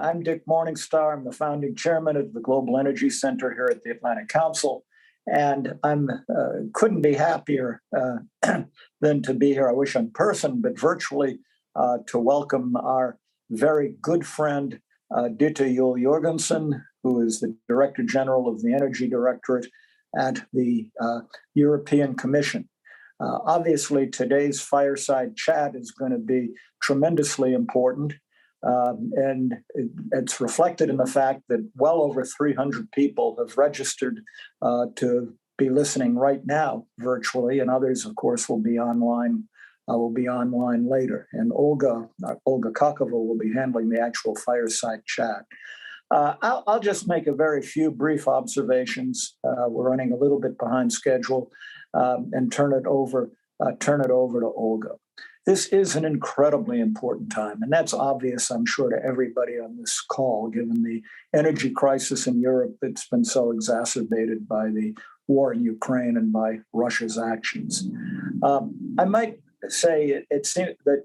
I'm Dick Morningstar. I'm the founding chairman of the Global Energy Center here at the Atlantic Council. And I'm couldn't be happier than to be here. I wish in person, but virtually to welcome our very good friend, Ditte Juul Jørgensen, who is the Director General of the Energy Directorate at the European Commission. Obviously, today's fireside chat is going to be tremendously important. And it's reflected in the fact that well over 300 people have registered to be listening right now virtually, and others, of course, will be online. Later. And Olga Kakova will be handling the actual fireside chat. I'll just make a very few brief observations. We're running a little bit behind schedule, and turn it over to Olga. This is an incredibly important time, and that's obvious, I'm sure, to everybody on this call, given the energy crisis in Europe that's been so exacerbated by the war in Ukraine and by Russia's actions. I might say it seems that,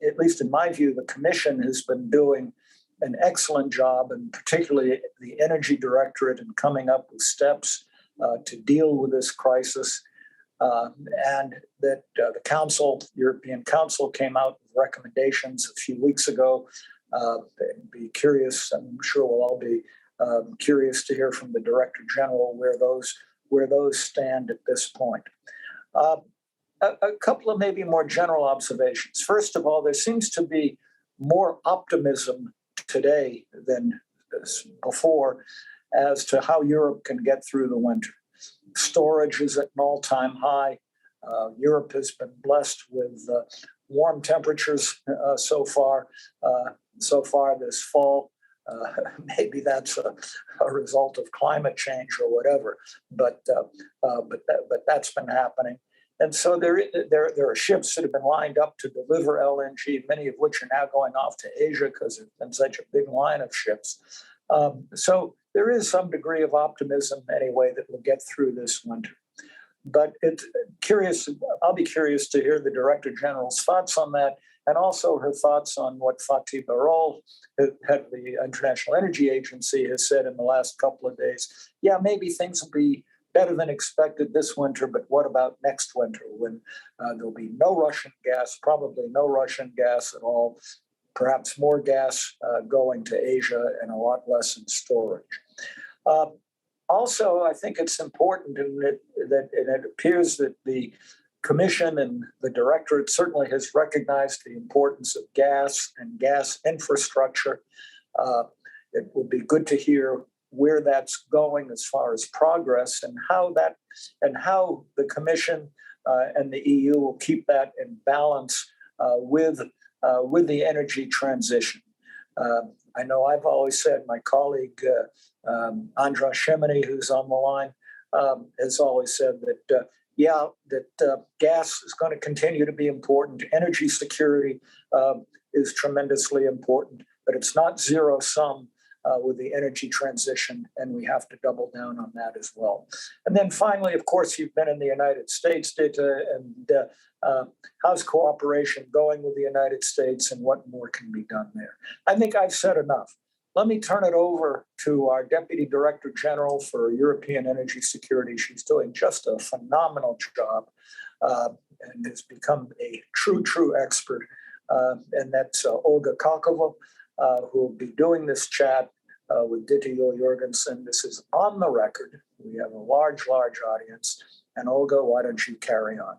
at least in my view, the Commission has been doing an excellent job, and particularly the Energy Directorate, in coming up with steps to deal with this crisis. And that the European Council came out with recommendations a few weeks ago. Be curious, I'm sure we'll all be curious to hear from the Director General where those stand at this point. A couple of maybe more general observations. First of all, there seems to be more optimism today than before as to how Europe can get through the winter. Storage is at an all-time high. Europe has been blessed with warm temperatures so far this fall. Maybe that's a result of climate change or whatever, but that's been happening. And so there are ships that have been lined up to deliver LNG, many of which are now going off to Asia because there's been such a big line of ships. So there is some degree of optimism anyway that we'll get through this winter. But I'll be curious to hear the Director General's thoughts on that, and also her thoughts on what Fatih Birol, head of the International Energy Agency, has said in the last couple of days. Yeah, maybe things will be better than expected this winter, but what about next winter when there'll be no Russian gas, probably no Russian gas at all, perhaps more gas going to Asia and a lot less in storage. Also, I think it's important that it appears that the Commission and the Directorate certainly has recognized the importance of gas and gas infrastructure. It will be good to hear where that's going as far as progress, and how the Commission and the EU will keep that in balance with the energy transition. I know I've always said, my colleague Andras Shemini, who's on the line, has always said that gas is going to continue to be important. Energy security is tremendously important, but it's not zero sum with the energy transition, and we have to double down on that as well. And then finally, of course, you've been in the United States, Ditte, and how's cooperation going with the United States, and what more can be done there? I think I've said enough. Let me turn it over to our Deputy Director General for European Energy Security. She's doing just a phenomenal job and has become a true expert. And that's Olga Kakova, who will be doing this chat with Ditte Juul Jørgensen. This is on the record. We have a large audience. And Olga, why don't you carry on?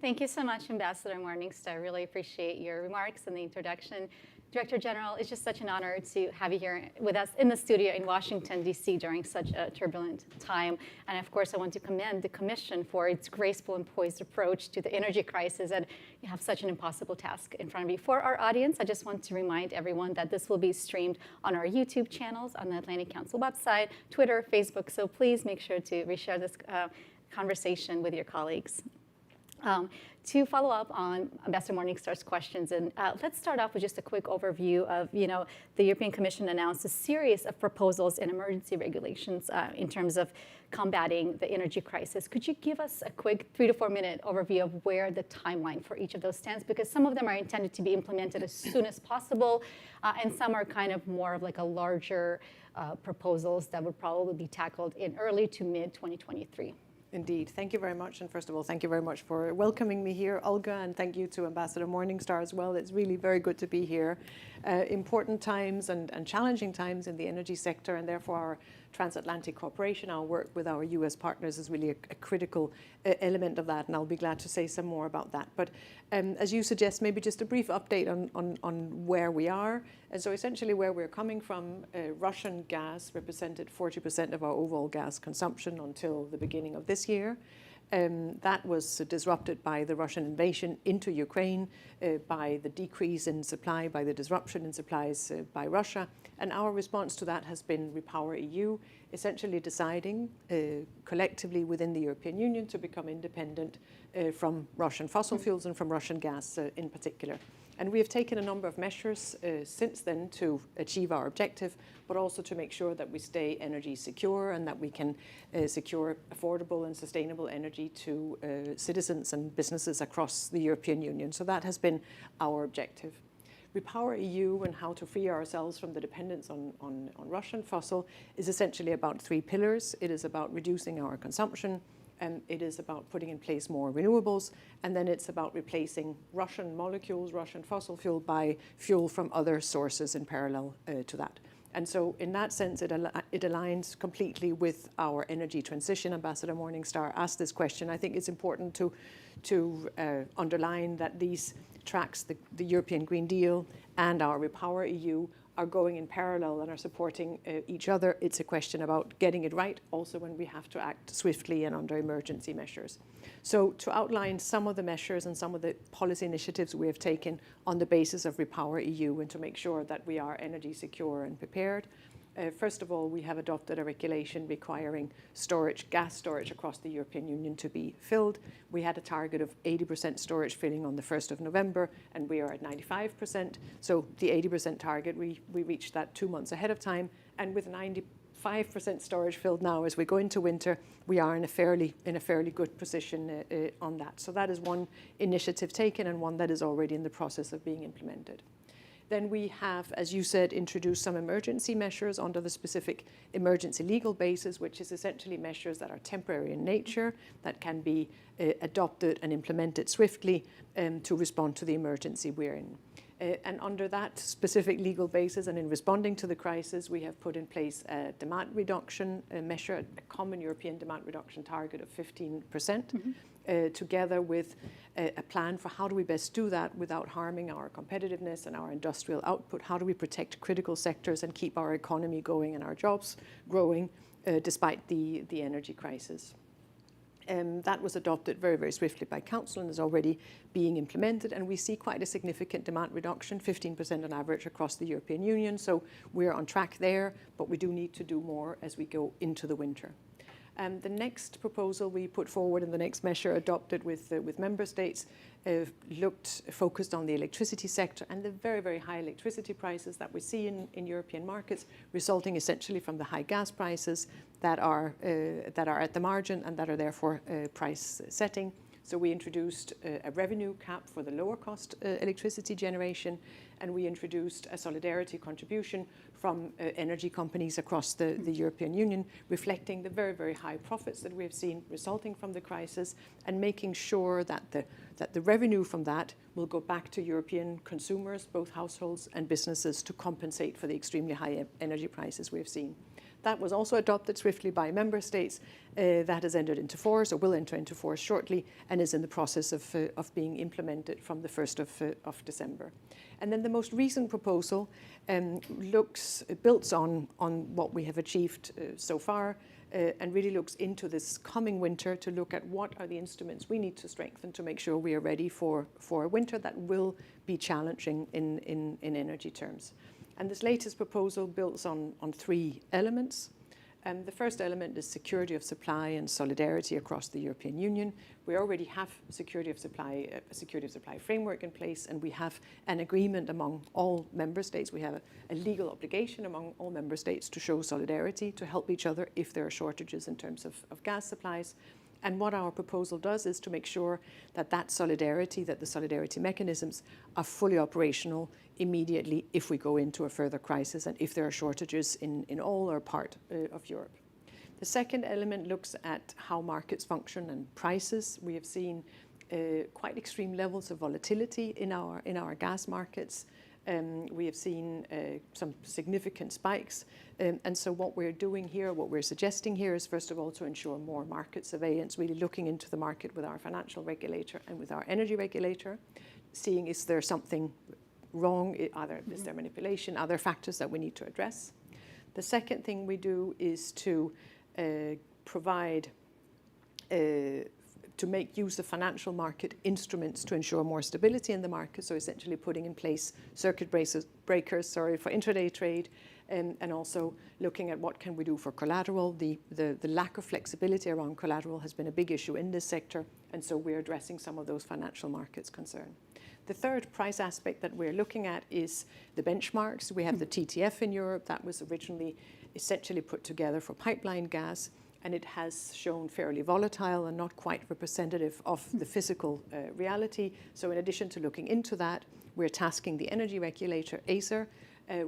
Thank you so much, Ambassador Morningstar. I really appreciate your remarks and the introduction. Director General, it's just such an honor to have you here with us in the studio in Washington, D.C. during such a turbulent time. And of course, I want to commend the Commission for its graceful and poised approach to the energy crisis. And you have such an impossible task in front of you. For our audience, I just want to remind everyone that this will be streamed on our YouTube channels, on the Atlantic Council website, Twitter, Facebook. So please make sure to reshare this conversation with your colleagues. To follow up on Ambassador Morningstar's questions, and let's start off with just a quick overview of, the European Commission announced a series of proposals and emergency regulations in terms of combating the energy crisis. Could you give us a quick 3 to 4 minute overview of where the timeline for each of those stands? Because some of them are intended to be implemented as soon as possible, and some are kind of more of like a larger proposals that would probably be tackled in early to mid 2023. Indeed. Thank you very much. And first of all, thank you very much for welcoming me here, Olga, and thank you to Ambassador Morningstar as well. It's really very good to be here. Important times and challenging times in the energy sector, and therefore our transatlantic cooperation, our work with our US partners is really a critical element of that, and I'll be glad to say some more about that. But as you suggest, maybe just a brief update on where we are. And so essentially where we're coming from, Russian gas represented 40% of our overall gas consumption until the beginning of this year. That was disrupted by the Russian invasion into Ukraine, by the decrease in supply, by the disruption in supplies by Russia. And our response to that has been Repower EU, essentially deciding collectively within the European Union to become independent from Russian fossil fuels and from Russian gas in particular. And we have taken a number of measures since then to achieve our objective, but also to make sure that we stay energy secure and that we can secure affordable and sustainable energy to citizens and businesses across the European Union. So that has been our objective. Repower EU and how to free ourselves from the dependence on Russian fossil is essentially about 3 pillars. It is about reducing our consumption, and it is about putting in place more renewables, and then it's about replacing Russian molecules, Russian fossil fuel, by fuel from other sources in parallel to that. And so in that sense, it aligns completely with our energy transition. Ambassador Morningstar asked this question. I think it's important to underline that these tracks, the European Green Deal and our Repower EU, are going in parallel and are supporting each other. It's a question about getting it right, also when we have to act swiftly and under emergency measures. So to outline some of the measures and some of the policy initiatives we have taken on the basis of Repower EU and to make sure that we are energy secure and prepared. First of all, we have adopted a regulation requiring gas storage across the European Union to be filled. We had a target of 80% storage filling on the 1st of November, and we are at 95%. So the 80% target, we reached that 2 months ahead of time. And with 95% storage filled now as we go into winter, we are in a fairly good position on that. So that is one initiative taken and one that is already in the process of being implemented. Then we have, as you said, introduced some emergency measures under the specific emergency legal basis, which is essentially measures that are temporary in nature, that can be adopted and implemented swiftly to respond to the emergency we're in. And under that specific legal basis and in responding to the crisis, we have put in place a demand reduction measure, a common European demand reduction target of 15%. Together with a plan for how do we best do that without harming our competitiveness and our industrial output. How do we protect critical sectors and keep our economy going and our jobs growing despite the energy crisis. That was adopted very, very swiftly by Council and is already being implemented. And we see quite a significant demand reduction, 15% on average across the European Union. So we're on track there, but we do need to do more as we go into the winter. The next proposal we put forward and the next measure adopted with member states focused on the electricity sector and the very, very high electricity prices that we see in European markets, resulting essentially from the high gas prices that are at the margin and that are therefore price setting. So we introduced a revenue cap for the lower cost electricity generation, and we introduced a solidarity contribution from energy companies across the European Union, reflecting the very, very high profits that we have seen resulting from the crisis and making sure that the revenue from that will go back to European consumers, both households and businesses, to compensate for the extremely high energy prices we have seen. That was also adopted swiftly by member states. That has entered into force, or will enter into force shortly, and is in the process of being implemented from the 1st of December. And then the most recent proposal builds on what we have achieved so far, and really looks into this coming winter to look at what are the instruments we need to strengthen to make sure we are ready for a winter that will be challenging in energy terms. And this latest proposal builds on 3 elements. The first element is security of supply and solidarity across the European Union. We already have a security of supply framework in place, and we have an agreement among all member states. We have a legal obligation among all member states to show solidarity, to help each other if there are shortages in terms of gas supplies. And what our proposal does is to make sure that the solidarity mechanisms are fully operational immediately if we go into a further crisis and if there are shortages in all or part of Europe. The second element looks at how markets function and prices. We have seen quite extreme levels of volatility in our gas markets. We have seen some significant spikes. And so what we're doing here, what we're suggesting here is, first of all, to ensure more market surveillance, really looking into the market with our financial regulator and with our energy regulator, seeing is there something wrong, is there manipulation, are there factors that we need to address. The second thing we do is to provide to make use of financial market instruments to ensure more stability in the market, so essentially putting in place circuit breakers for intraday trade, and also looking at what can we do for collateral. The lack of flexibility around collateral has been a big issue in this sector, and so we're addressing some of those financial markets concern. The third price aspect that we're looking at is the benchmarks. We have the TTF in Europe that was originally essentially put together for pipeline gas, and it has shown fairly volatile and not quite representative of the physical reality. So in addition to looking into that, we're tasking the energy regulator, ACER,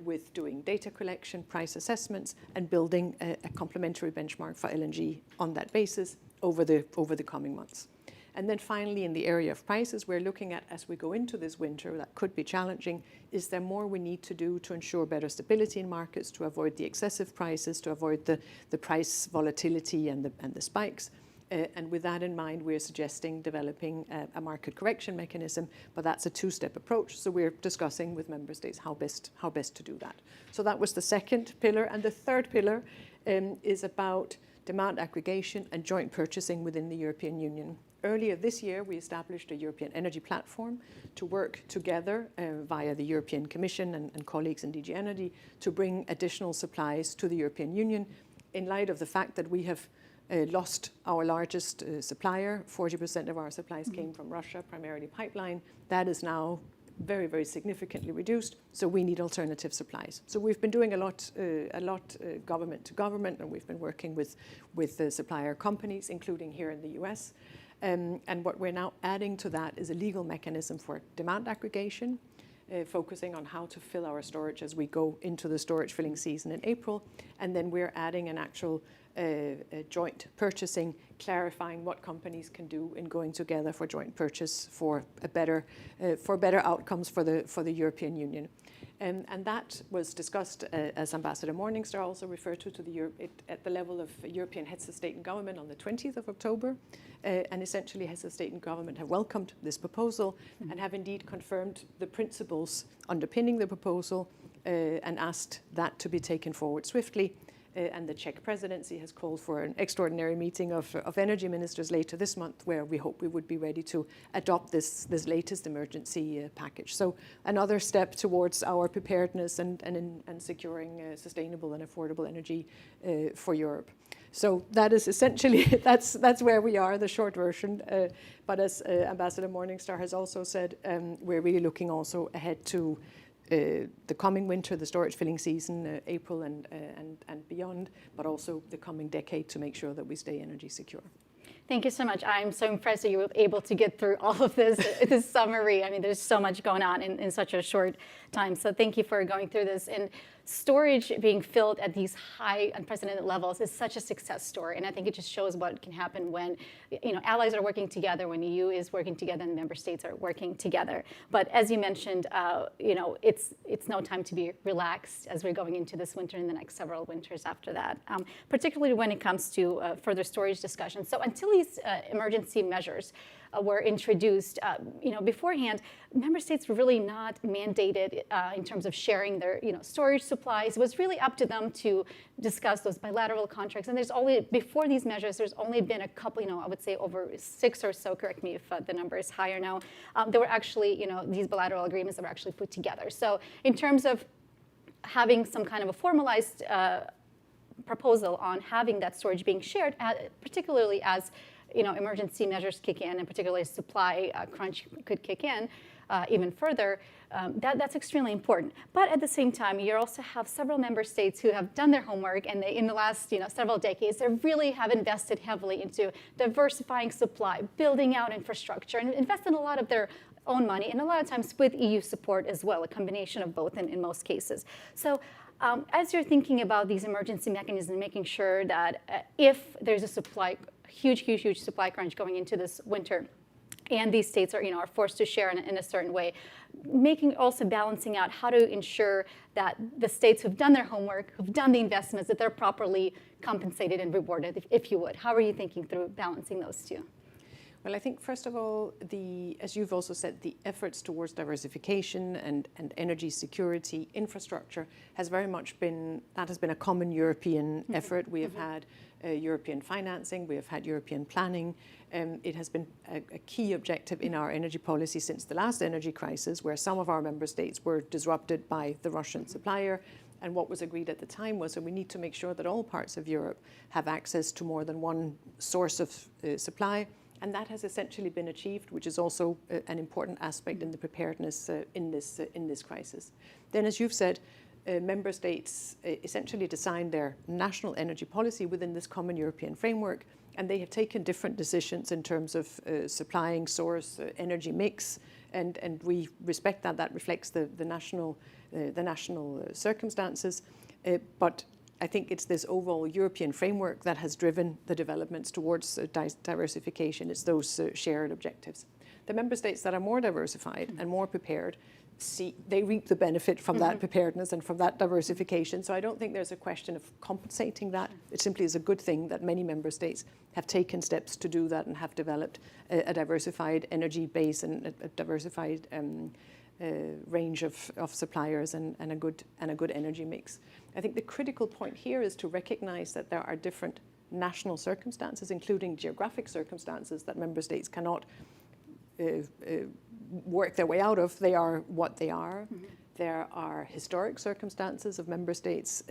with doing data collection, price assessments, and building a complementary benchmark for LNG on that basis over the coming months. And then finally, in the area of prices, we're looking at, as we go into this winter, that could be challenging, is there more we need to do to ensure better stability in markets, to avoid the excessive prices, to avoid the price volatility and the spikes? And with that in mind, we're suggesting developing a market correction mechanism, but that's a two-step approach. So we're discussing with member states how best to do that. So that was the second pillar. And the third pillar is about demand aggregation and joint purchasing within the European Union. Earlier this year, we established a European energy platform to work together via the European Commission and colleagues in DG Energy to bring additional supplies to the European Union in light of the fact that we have lost our largest supplier. 40% of our supplies came from Russia, primarily pipeline. That is now very, very significantly reduced, so we need alternative supplies. So we've been doing a lot government to government, and we've been working with the supplier companies, including here in the US. And what we're now adding to that is a legal mechanism for demand aggregation, focusing on how to fill our storage as we go into the storage filling season in April. And then we're adding an actual joint purchasing, clarifying what companies can do in going together for joint purchase for better outcomes for the European Union. And that was discussed, as Ambassador Morningstar also referred to at the level of European heads of state and government on the 20th of October. And essentially, heads of state and government have welcomed this proposal and have indeed confirmed the principles underpinning the proposal and asked that to be taken forward swiftly. And the Czech presidency has called for an extraordinary meeting of energy ministers later this month, where we hope we would be ready to adopt this latest emergency package. So another step towards our preparedness and securing sustainable and affordable energy for Europe. So that is essentially, that's where we are, the short version. But as Ambassador Morningstar has also said, we're really looking also ahead to the coming winter, the storage filling season, April and beyond, but also the coming decade to make sure that we stay energy secure. Thank you so much. I'm so impressed that you were able to get through all of this summary. I mean, there's so much going on in such a short time. So thank you for going through this. And storage being filled at these high, unprecedented levels is such a success story. And I think it just shows what can happen when, allies are working together, when the EU is working together and member states are working together. But as you mentioned, it's no time to be relaxed as we're going into this winter and the next several winters after that, particularly when it comes to further storage discussions. So until these emergency measures were introduced, beforehand, member states were really not mandated in terms of sharing their, storage supplies. It was really up to them to discuss those bilateral contracts. And before these measures, there's only been a couple, I would say over 6 or so, correct me if the number is higher now, there were actually, these bilateral agreements that were actually put together. So in terms of having some kind of a formalized proposal on having that storage being shared, particularly as emergency measures kick in, and particularly as supply crunch could kick in even further. That's extremely important. But at the same time, you also have several member states who have done their homework, and in the last several decades, they really have invested heavily into diversifying supply, building out infrastructure, and invested a lot of their own money, and a lot of times with EU support as well, a combination of both in most cases. So as you're thinking about these emergency mechanisms, making sure that if there's a huge supply crunch going into this winter, and these states are forced to share in a certain way, balancing out how to ensure that the states who've done their homework, who've done the investments, that they're properly compensated and rewarded, if you would. How are you thinking through balancing those two? Well, I think, first of all, as you've also said, the efforts towards diversification and energy security infrastructure has very much been a common European effort. We have had European financing, we have had European planning. It has been a key objective in our energy policy since the last energy crisis, where some of our member states were disrupted by the Russian supplier. And what was agreed at the time was that we need to make sure that all parts of Europe have access to more than one source of supply. And that has essentially been achieved, which is also an important aspect in the preparedness in this crisis. Then, as you've said, member states essentially designed their national energy policy within this common European framework, and they have taken different decisions in terms of supplying source, energy mix, and we respect that. That reflects the national circumstances, but I think it's this overall European framework that has driven the developments towards diversification. It's those shared objectives. The member states that are more diversified and more prepared, they reap the benefit from that preparedness and from that diversification. So I don't think there's a question of compensating that. It simply is a good thing that many member states have taken steps to do that and have developed a diversified energy base and a diversified range of suppliers and a good energy mix. I think the critical point here is to recognize that there are different national circumstances, including geographic circumstances, that member states cannot work their way out of. They are what they are. There are historic circumstances of member states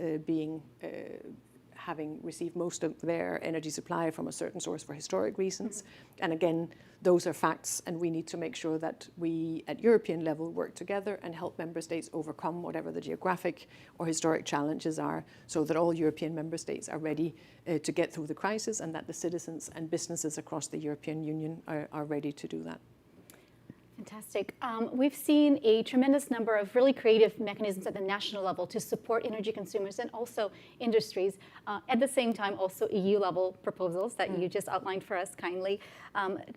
having received most of their energy supply from a certain source for historic reasons. And again, those are facts, and we need to make sure that we, at European level, work together and help member states overcome whatever the geographic or historic challenges are, so that all European member states are ready to get through the crisis, and that the citizens and businesses across the European Union are ready to do that. Fantastic. We've seen a tremendous number of really creative mechanisms at the national level to support energy consumers and also industries. At the same time, also EU-level proposals that you just outlined for us kindly.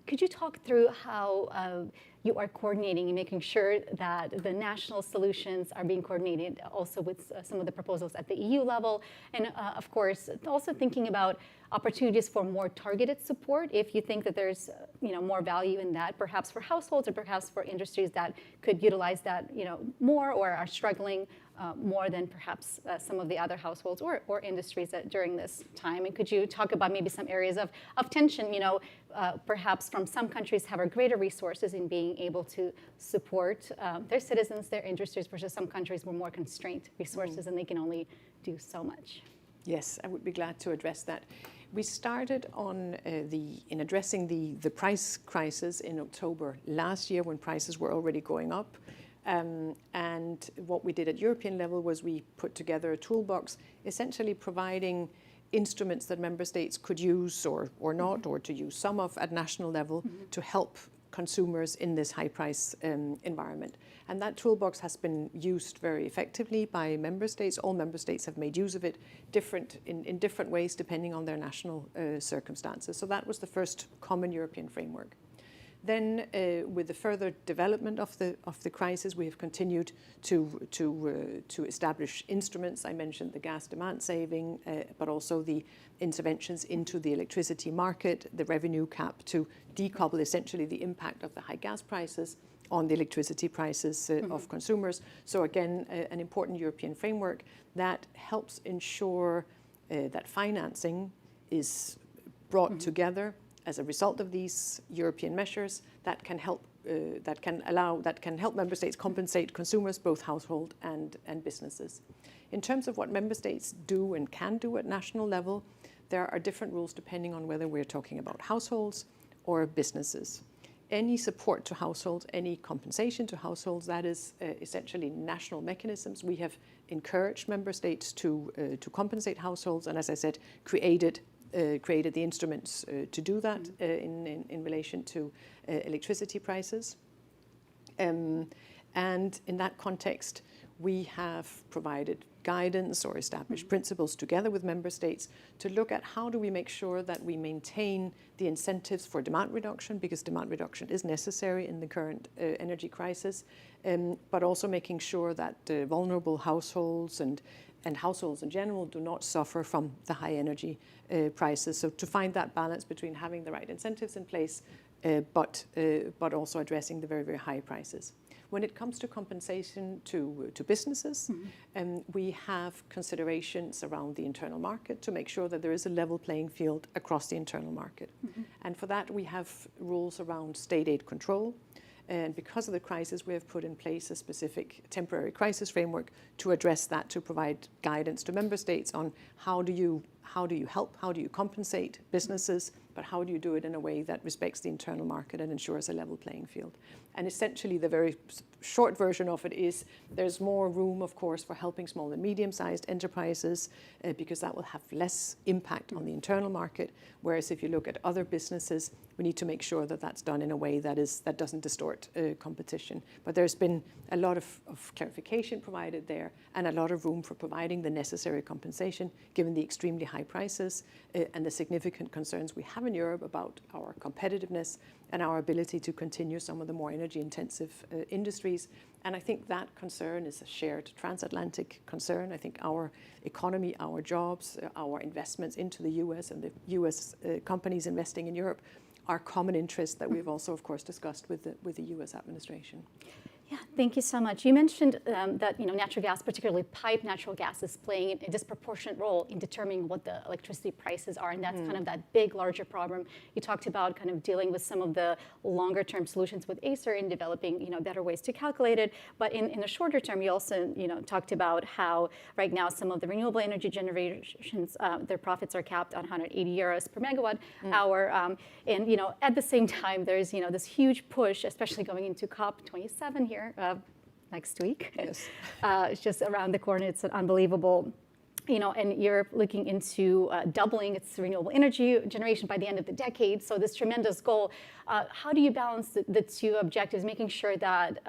Could you talk through how you are coordinating and making sure that the national solutions are being coordinated also with some of the proposals at the EU level? And of course, also thinking about opportunities for more targeted support, if you think that there's more value in that, perhaps for households or perhaps for industries that could utilize that more or are struggling more than perhaps some of the other households or industries during this time. And could you talk about maybe some areas of tension, perhaps from some countries have greater resources in being able to support their citizens, their industries, versus some countries with more constrained resources and they can only do so much? Yes, I would be glad to address that. We started in addressing the price crisis in October last year, when prices were already going up. And what we did at European level was we put together a toolbox, essentially providing instruments that member states could use or not, or to use some of at national level to help consumers in this high price environment. And that toolbox has been used very effectively by member states. All member states have made use of it in different ways depending on their national circumstances. So that was the first common European framework. Then, with the further development of the crisis, we have continued to establish instruments. I mentioned the gas demand saving, but also the interventions into the electricity market, the revenue cap to decouple essentially the impact of the high gas prices on the electricity prices of consumers. So again, an important European framework that helps ensure that financing is brought together as a result of these European measures that can help that can help member states compensate consumers, both household and businesses. In terms of what member states do and can do at national level, there are different rules depending on whether we're talking about households or businesses. Any support to households, any compensation to households, that is essentially national mechanisms. We have encouraged member states to compensate households, and as I said, created the instruments to do that in relation to electricity prices. And in that context, we have provided guidance or established principles together with member states to look at how do we make sure that we maintain the incentives for demand reduction, because demand reduction is necessary in the current energy crisis, but also making sure that vulnerable households and households in general do not suffer from the high energy prices. So to find that balance between having the right incentives in place, but also addressing the very, very high prices. When it comes to compensation to businesses, we have considerations around the internal market to make sure that there is a level playing field across the internal market. And for that, we have rules around state aid control. And because of the crisis, we have put in place a specific temporary crisis framework to address that, to provide guidance to member states on how do you help, how do you compensate businesses, but how do you do it in a way that respects the internal market and ensures a level playing field. And essentially the very short version of it is there's more room, of course, for helping small and medium-sized enterprises because that will have less impact on the internal market, whereas if you look at other businesses, we need to make sure that that's done in a way that doesn't distort competition. But there's been a lot of clarification provided there and a lot of room for providing the necessary compensation given the extremely high prices and the significant concerns we have in Europe about our competitiveness and our ability to continue some of the more energy-intensive industries. And I think that concern is a shared transatlantic concern. I think our economy, our jobs, our investments into the US and the US companies investing in Europe are common interests that we've also, of course, discussed with the US administration. Yeah, thank you so much. You mentioned that natural gas, particularly piped natural gas, is playing a disproportionate role in determining what the electricity prices are, and that's kind of that big, larger problem. You talked about kind of dealing with some of the longer-term solutions with Acer in developing better ways to calculate it. But in the shorter term, you also talked about how right now some of the renewable energy generations, their profits are capped on 180 euros per megawatt hour, and at the same time, there's this huge push, especially going into COP27 here. Next week. Yes. It's just around the corner. It's unbelievable. And Europe looking into doubling its renewable energy generation by the end of the decade. So this tremendous goal. How do you balance the two objectives, making sure that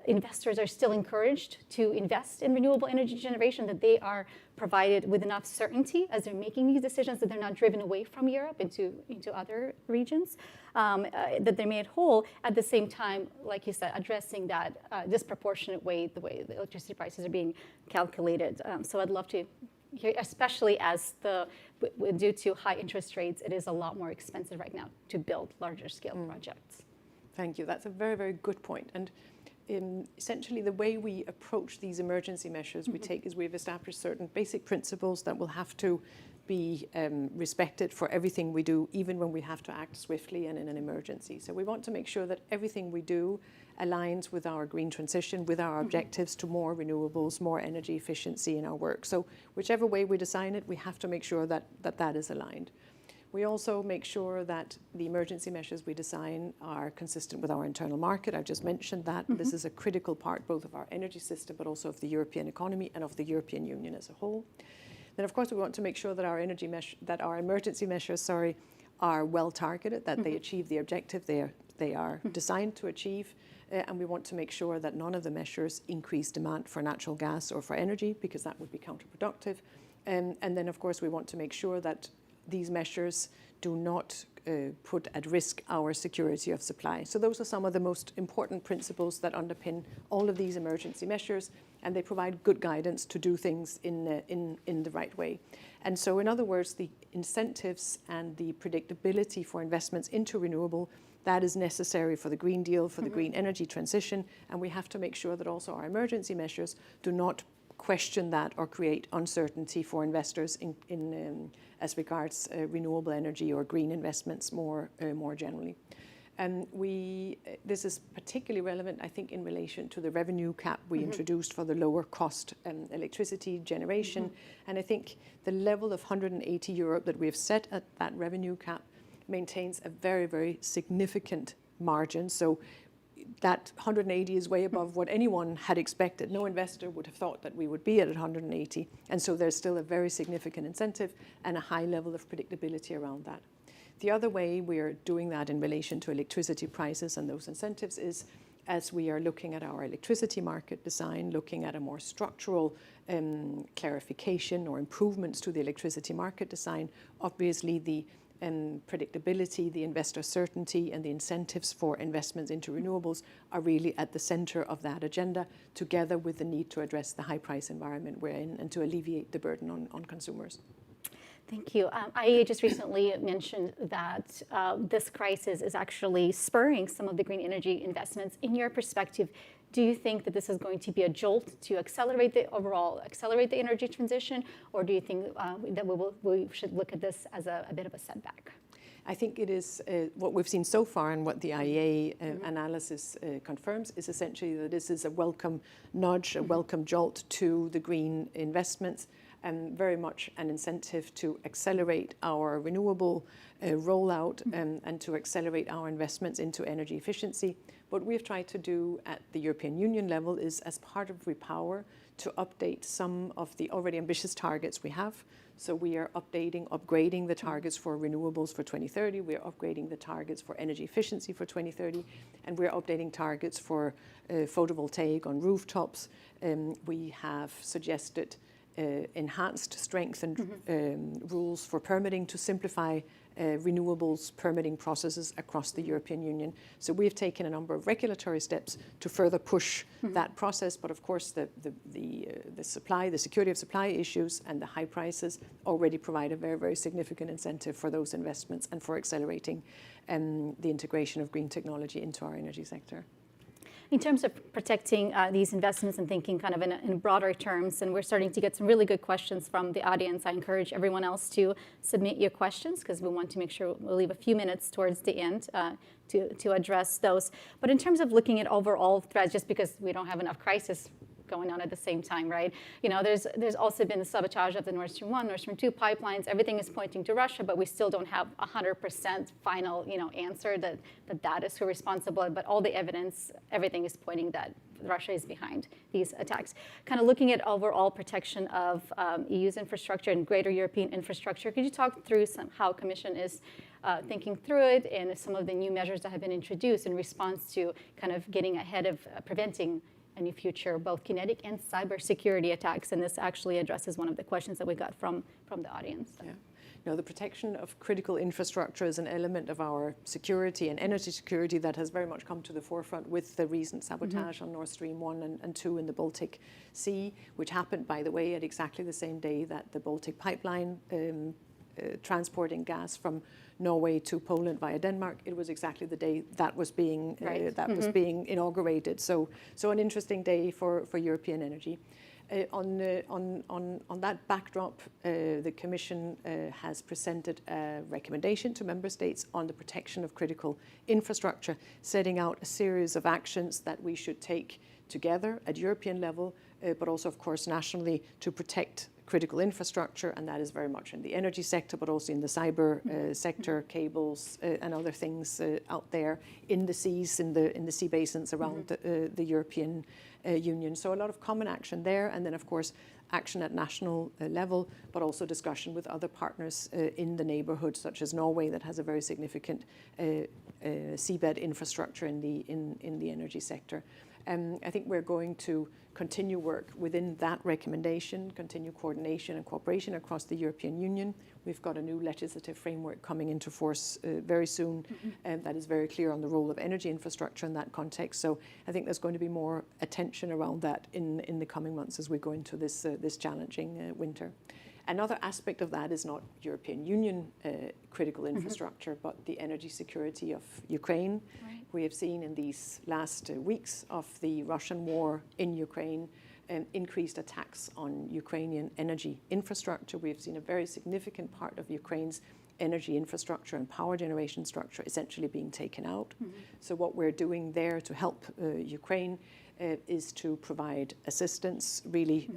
investors are still encouraged to invest in renewable energy generation, that they are provided with enough certainty as they're making these decisions, that they're not driven away from Europe into other regions, that they're made whole, at the same time, like you said, addressing that disproportionate way, the way the electricity prices are being calculated. So I'd love to hear, especially as due to high interest rates, it is a lot more expensive right now to build larger scale projects. Thank you. That's a very, very good point. And essentially the way we approach these emergency measures we take is we've established certain basic principles that will have to be respected for everything we do, even when we have to act swiftly and in an emergency. So we want to make sure that everything we do aligns with our green transition, with our objectives to more renewables, more energy efficiency in our work. So whichever way we design it, we have to make sure that that is aligned. We also make sure that the emergency measures we design are consistent with our internal market. I've just mentioned that. This is a critical part both of our energy system, but also of the European economy and of the European Union as a whole. Then, of course, we want to make sure that our emergency measures, are well targeted, that they achieve the objective they are designed to achieve. And we want to make sure that none of the measures increase demand for natural gas or for energy, because that would be counterproductive. And then, of course, we want to make sure that these measures do not put at risk our security of supply. So those are some of the most important principles that underpin all of these emergency measures, and they provide good guidance to do things in the right way. And so, in other words, the incentives and the predictability for investments into renewable, that is necessary for the Green Deal, for the green energy transition, and we have to make sure that also our emergency measures do not question that or create uncertainty for investors in as regards renewable energy or green investments more generally. This is particularly relevant, I think, in relation to the revenue cap we introduced for the lower cost electricity generation. And I think the level of €180 that we have set at that revenue cap maintains a very, very significant margin. So that 180 is way above what anyone had expected. No investor would have thought that we would be at 180. And so there's still a very significant incentive and a high level of predictability around that. The other way we are doing that in relation to electricity prices and those incentives is as we are looking at our electricity market design, looking at a more structural clarification or improvements to the electricity market design. Obviously, the predictability, the investor certainty, and the incentives for investments into renewables are really at the center of that agenda, together with the need to address the high price environment we're in and to alleviate the burden on consumers. Thank you. IEA just recently mentioned that this crisis is actually spurring some of the green energy investments. In your perspective, do you think that this is going to be a jolt to accelerate the energy transition, or do you think that we should look at this as a bit of a setback? I think it is what we've seen so far and what the IEA analysis confirms is essentially that this is a welcome nudge, a welcome jolt to the green investments, and very much an incentive to accelerate our renewable rollout and to accelerate our investments into energy efficiency. What we've tried to do at the European Union level is, as part of REPower, to update some of the already ambitious targets we have. So we are upgrading the targets for renewables for 2030. We are upgrading the targets for energy efficiency for 2030. And we're updating targets for photovoltaic on rooftops. We have suggested enhanced strengthened rules for permitting to simplify renewables permitting processes across the European Union. So we've taken a number of regulatory steps to further push that process. But of course, the security of supply issues and the high prices already provide a very, very significant incentive for those investments and for accelerating the integration of green technology into our energy sector. In terms of protecting these investments and thinking kind of in broader terms, and we're starting to get some really good questions from the audience. I encourage everyone else to submit your questions because we want to make sure we'll leave a few minutes towards the end to address those. But in terms of looking at overall threats, just because we don't have enough crisis going on at the same time, right? You know, there's also been the sabotage of the Nord Stream 1, Nord Stream 2 pipelines. Everything is pointing to Russia, but we still don't have 100% final, answer that is who responsible. But all the evidence, everything is pointing that Russia is behind these attacks. Kind of looking at overall protection of EU's infrastructure and greater European infrastructure, could you talk through how Commission is thinking through it and some of the new measures that have been introduced in response to kind of getting ahead of preventing any future both kinetic and cybersecurity attacks? And this actually addresses one of the questions that we got from the audience. Yeah. No, the protection of critical infrastructure is an element of our security and energy security that has very much come to the forefront with the recent sabotage on Nord Stream 1 and 2 in the Baltic Sea, which happened, by the way, at exactly the same day that the Baltic pipeline transporting gas from Norway to Poland via Denmark. It was exactly the day that was being being inaugurated. So an interesting day for European energy. On that backdrop, the Commission has presented a recommendation to Member States on the protection of critical infrastructure, setting out a series of actions that we should take together at European level, but also, of course, nationally to protect critical infrastructure, and that is very much in the energy sector, but also in the cyber sector, cables and other things out there in the seas, in the sea basins around the European Union. So a lot of common action there, and then of course action at national level, but also discussion with other partners in the neighbourhood, such as Norway, that has a very significant seabed infrastructure in the energy sector. I think we're going to continue work within that recommendation, continue coordination and cooperation across the European Union. We've got a new legislative framework coming into force very soon, and that is very clear on the role of energy infrastructure in that context. So I think there's going to be more attention around that in the coming months as we go into this challenging winter. Another aspect of that is not European Union critical infrastructure, but the energy security of Ukraine. Right. We have seen in these last weeks of the Russian war in Ukraine increased attacks on Ukrainian energy infrastructure. We've seen a very significant part of Ukraine's energy infrastructure and power generation structure essentially being taken out. So what we're doing there to help Ukraine is to provide assistance, really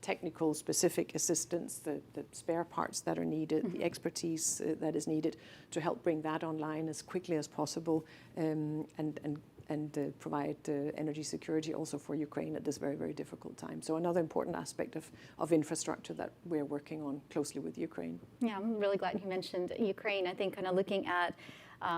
technical, specific assistance, the spare parts that are needed, the expertise that is needed to help bring that online as quickly as possible, and provide energy security also for Ukraine at this very, very difficult time. So another important aspect of infrastructure that we're working on closely with Ukraine. Yeah, I'm really glad you mentioned Ukraine. I think kind of looking at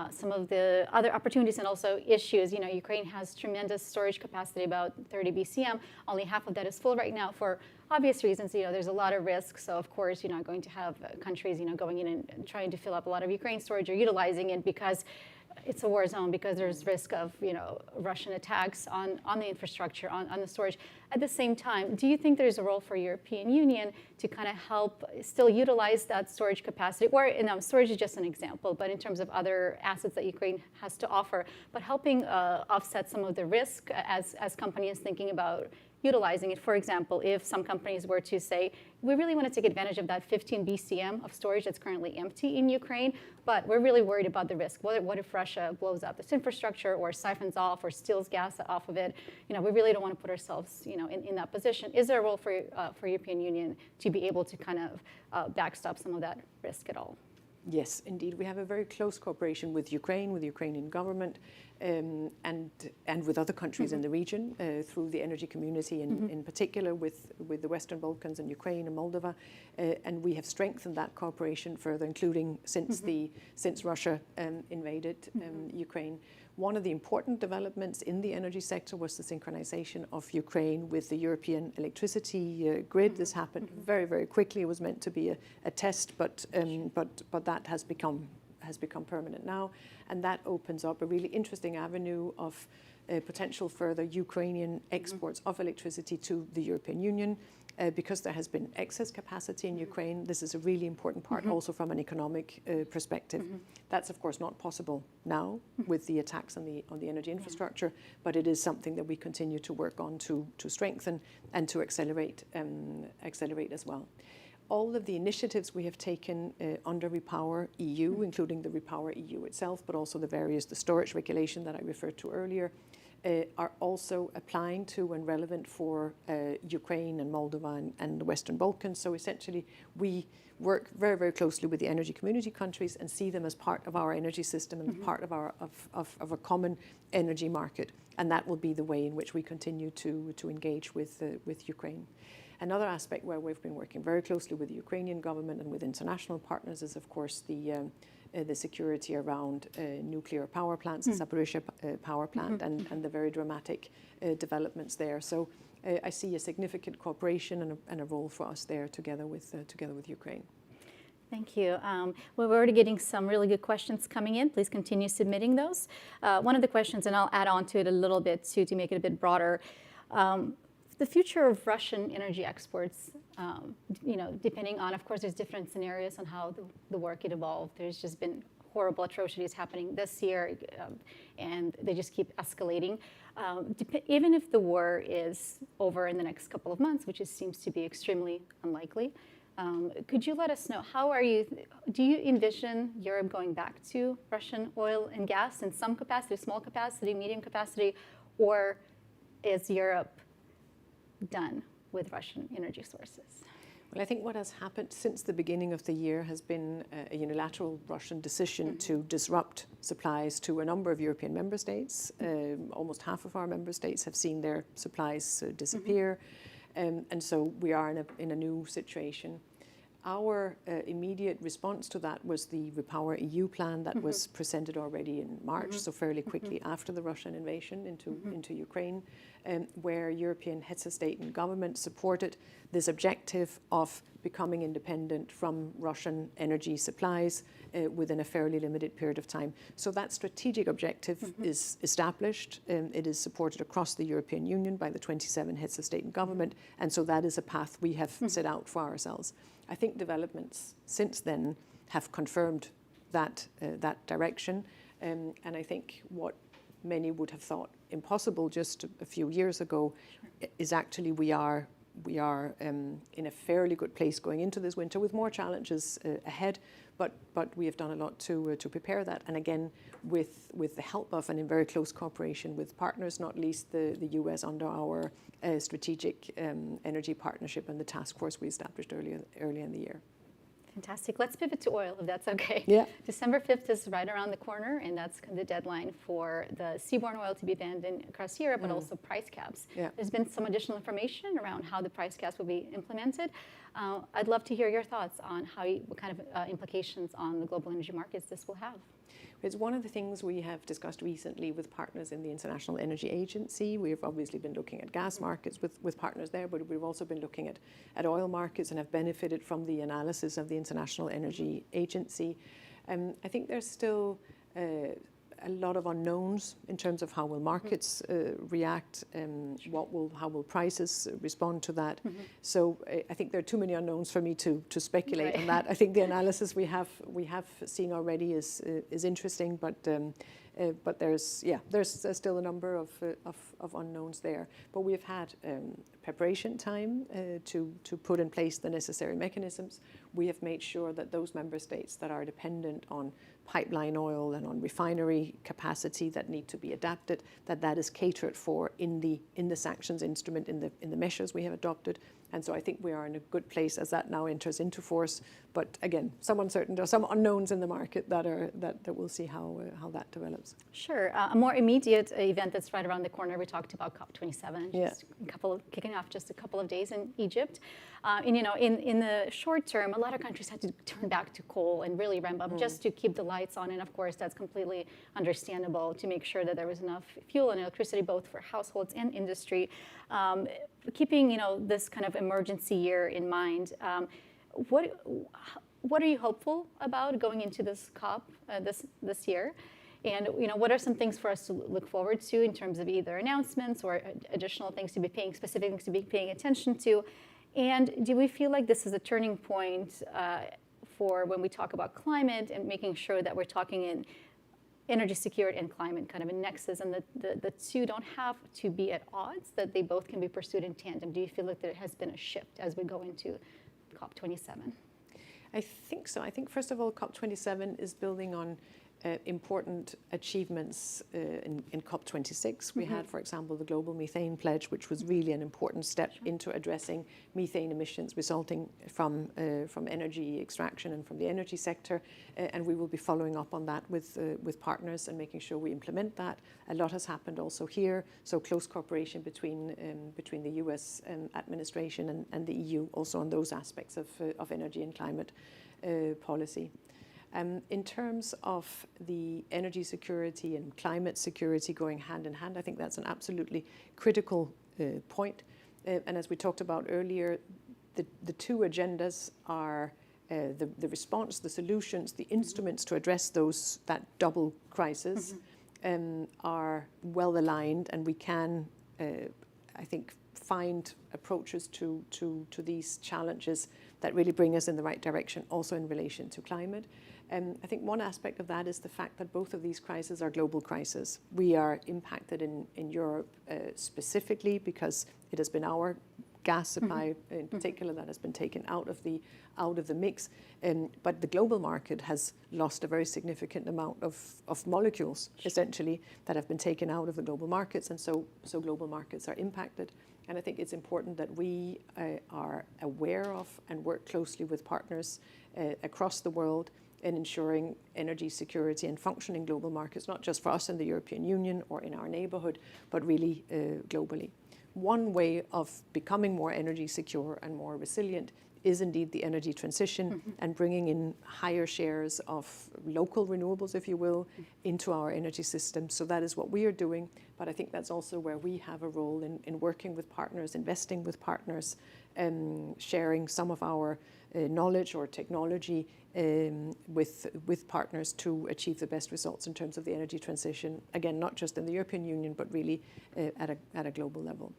some of the other opportunities and also issues. You know, Ukraine has tremendous storage capacity, about 30 BCM. Only half of that is full right now for obvious reasons. You know, there's a lot of risk. So of course, you're not going to have countries, you know, going in and trying to fill up a lot of Ukraine storage or utilizing it because it's a war zone, because there's risk of, you know, Russian attacks on the infrastructure, on the storage. At the same time, do you think there's a role for European Union to kind of help still utilize that storage capacity? Or, you know, storage is just an example, but in terms of other assets that Ukraine has to offer, but helping offset some of the risk as companies thinking about utilizing it. For example, if some companies were to say, we really want to take advantage of that 15 BCM of storage that's currently empty in Ukraine, but we're really worried about the risk. What if Russia blows up this infrastructure or siphons off or steals gas off of it? You know, we really don't want to put ourselves, you know, in that position. Is there a role for European Union to be able to kind of backstop some of that risk at all? Yes, indeed. We have a very close cooperation with Ukraine, with the Ukrainian government, and with other countries in the region through the energy community, in particular with the Western Balkans and Ukraine and Moldova. And we have strengthened that cooperation further, including since Russia invaded Ukraine. One of the important developments in the energy sector was the synchronization of Ukraine with the European electricity grid. This happened very, very quickly. It was meant to be a test, but that has become permanent now, and that opens up a really interesting avenue of potential further Ukrainian exports of electricity to the European Union. Because there has been excess capacity in Ukraine, this is a really important part also from an economic perspective. That's of course not possible now with the attacks on the energy infrastructure, but it is something that we continue to work on to strengthen and to accelerate as well. All of the initiatives we have taken under Repower EU, including the Repower EU itself, but also the storage regulation that I referred to earlier, are also applying to and relevant for Ukraine and Moldova and the Western Balkans. So essentially, we work very, very closely with the energy community countries and see them as part of our energy system and part of a common energy market. And that will be the way in which we continue to engage with Ukraine. Another aspect where we've been working very closely with the Ukrainian government and with international partners is, of course, the security around nuclear power plants, the Zaporizhzhia power plant, and the very dramatic developments there. So I see a significant cooperation and a role for us there together with Ukraine. Thank you. We're already getting some really good questions coming in. Please continue submitting those. One of the questions, and I'll add on to it a little bit to make it a bit broader. The future of Russian energy exports, you know, depending on, of course, there's different scenarios on how the war could evolve. There's just been horrible atrocities happening this year, and they just keep escalating. Even if the war is over in the next couple of months, which seems to be extremely unlikely, could you let us know, do you envision Europe going back to Russian oil and gas in some capacity, small capacity, medium capacity, or is Europe done with Russian energy sources? Well, I think what has happened since the beginning of the year has been a unilateral Russian decision to disrupt supplies to a number of European member states. Almost half of our member states have seen their supplies disappear. And so we are in a new situation. Our immediate response to that was the Repower EU plan that was presented already in March, so fairly quickly after the Russian invasion into Ukraine, where European heads of state and government supported this objective of becoming independent from Russian energy supplies within a fairly limited period of time. So that strategic objective is established. It is supported across the European Union by the 27 heads of state and government, and so that is a path we have set out for ourselves. I think developments since then have confirmed that direction, and I think what many would have thought impossible just a few years ago, is actually we are in a fairly good place going into this winter with more challenges ahead, but we have done a lot to prepare that. And again, with the help of and in very close cooperation with partners, not least the US under our strategic energy partnership and the task force we established early in the year. Fantastic. Let's pivot to oil, if that's okay. Yeah. December 5th is right around the corner, and that's the deadline for the seaborne oil to be banned across Europe, but also price caps. Yeah. There's been some additional information around how the price caps will be implemented. I'd love to hear your thoughts on what kind of implications on the global energy markets this will have. It's one of the things we have discussed recently with partners in the International Energy Agency. We've obviously been looking at gas markets with partners there, but we've also been looking at oil markets and have benefited from the analysis of the International Energy Agency. I think there's still a lot of unknowns in terms of how will markets react, how will prices respond to that. So I think there are too many unknowns for me to speculate on that. I think the analysis we have seen already is interesting, but there's still a number of unknowns there. But we've had preparation time to put in place the necessary mechanisms. We have made sure that those member states that are dependent on pipeline oil and on refinery capacity that need to be adapted, that is catered for in the sanctions instrument, in the measures we have adopted. And so I think we are in a good place as that now enters into force. But again, some uncertainty or some unknowns in the market that we'll see how that develops. Sure. A more immediate event that's right around the corner, we talked about COP27, kicking off just a couple of days in Egypt. And in the short term, a lot of countries had to turn back to coal and really ramp up just to keep the lights on. And of course, that's completely understandable, to make sure that there was enough fuel and electricity both for households and industry. Keeping this kind of emergency year in mind, what are you hopeful about going into this COP this year? And what are some things for us to look forward to in terms of either announcements or additional things specific things to be paying attention to? And do we feel like this is a turning point for when we talk about climate and making sure that we're talking in energy security and climate kind of a nexus, and the two don't have to be at odds, that they both can be pursued in tandem? Do you feel like there has been a shift as we go into COP27? I think so. I think, first of all, COP27 is building on important achievements in COP26. We had, for example, the Global Methane Pledge, which was really an important step into addressing methane emissions resulting from energy extraction and from the energy sector. And we will be following up on that with partners and making sure we implement that. A lot has happened also here, so close cooperation between the US administration and the EU also on those aspects of energy and climate policy. In terms of the energy security and climate security going hand in hand, I think that's an absolutely critical point. And as we talked about earlier, the two agendas are the response, the solutions, the instruments to address that double crisis are well aligned, and we can, I think, find approaches to these challenges that really bring us in the right direction, also in relation to climate. I think one aspect of that is the fact that both of these crises are global crises. We are impacted in Europe specifically because it has been our gas supply in particular that has been taken out of the mix. But the global market has lost a very significant amount of molecules, essentially, that have been taken out of the global markets, and so global markets are impacted. And I think it's important that we are aware of and work closely with partners across the world in ensuring energy security and functioning global markets, not just for us in the European Union or in our neighborhood, but really globally. One way of becoming more energy secure and more resilient is indeed the energy transition and bringing in higher shares of local renewables, if you will, into our energy system. So that is what we are doing, but I think that's also where we have a role in working with partners, investing with partners, sharing some of our knowledge or technology with partners to achieve the best results in terms of the energy transition. Again, not just in the European Union, but really at a global level.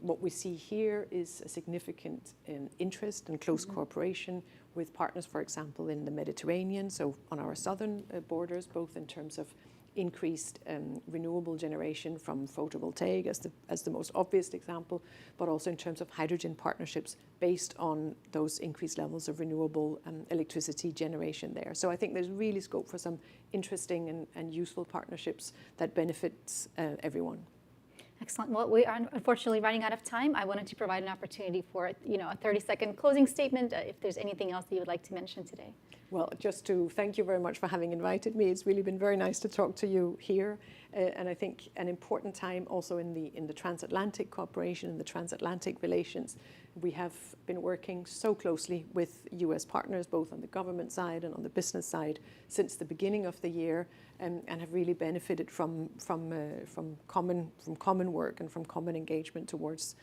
What we see here is a significant interest and close cooperation with partners, for example, in the Mediterranean, so on our southern borders, both in terms of increased renewable generation from photovoltaic as the most obvious example, but also in terms of hydrogen partnerships based on those increased levels of renewable electricity generation there. So I think there's really scope for some interesting and useful partnerships that benefits everyone. Excellent. Well, we are unfortunately running out of time. I wanted to provide an opportunity for a 30-second closing statement, if there's anything else that you would like to mention today. Well, just to thank you very much for having invited me. It's really been very nice to talk to you here. And I think an important time also in the transatlantic cooperation and the transatlantic relations. We have been working so closely with US partners, both on the government side and on the business side, since the beginning of the year, and have really benefited from common work and from common engagement towards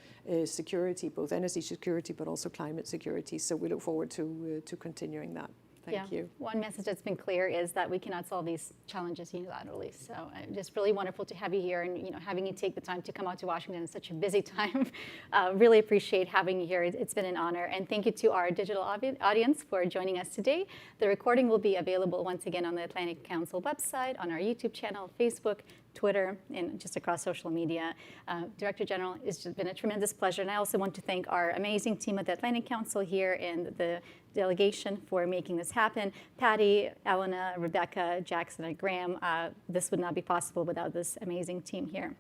security, both energy security but also climate security. So we look forward to continuing that. Thank you. One message that's been clear is that we cannot solve these challenges unilaterally. So just really wonderful to have you here, and having you take the time to come out to Washington in such a busy time. Really appreciate having you here. It's been an honor. And thank you to our digital audience for joining us today. The recording will be available once again on the Atlantic Council website, on our YouTube channel, Facebook, Twitter, and just across social media. Director General, it's just been a tremendous pleasure. And I also want to thank our amazing team at the Atlantic Council here and the delegation for making this happen. Patty, Elena, Rebecca, Jackson, and Graham. This would not be possible without this amazing team here.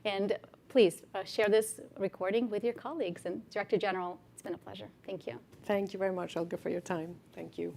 And please share this recording with your colleagues. And Director General, it's been a pleasure. Thank you. Thank you very much, Olga, for your time. Thank you.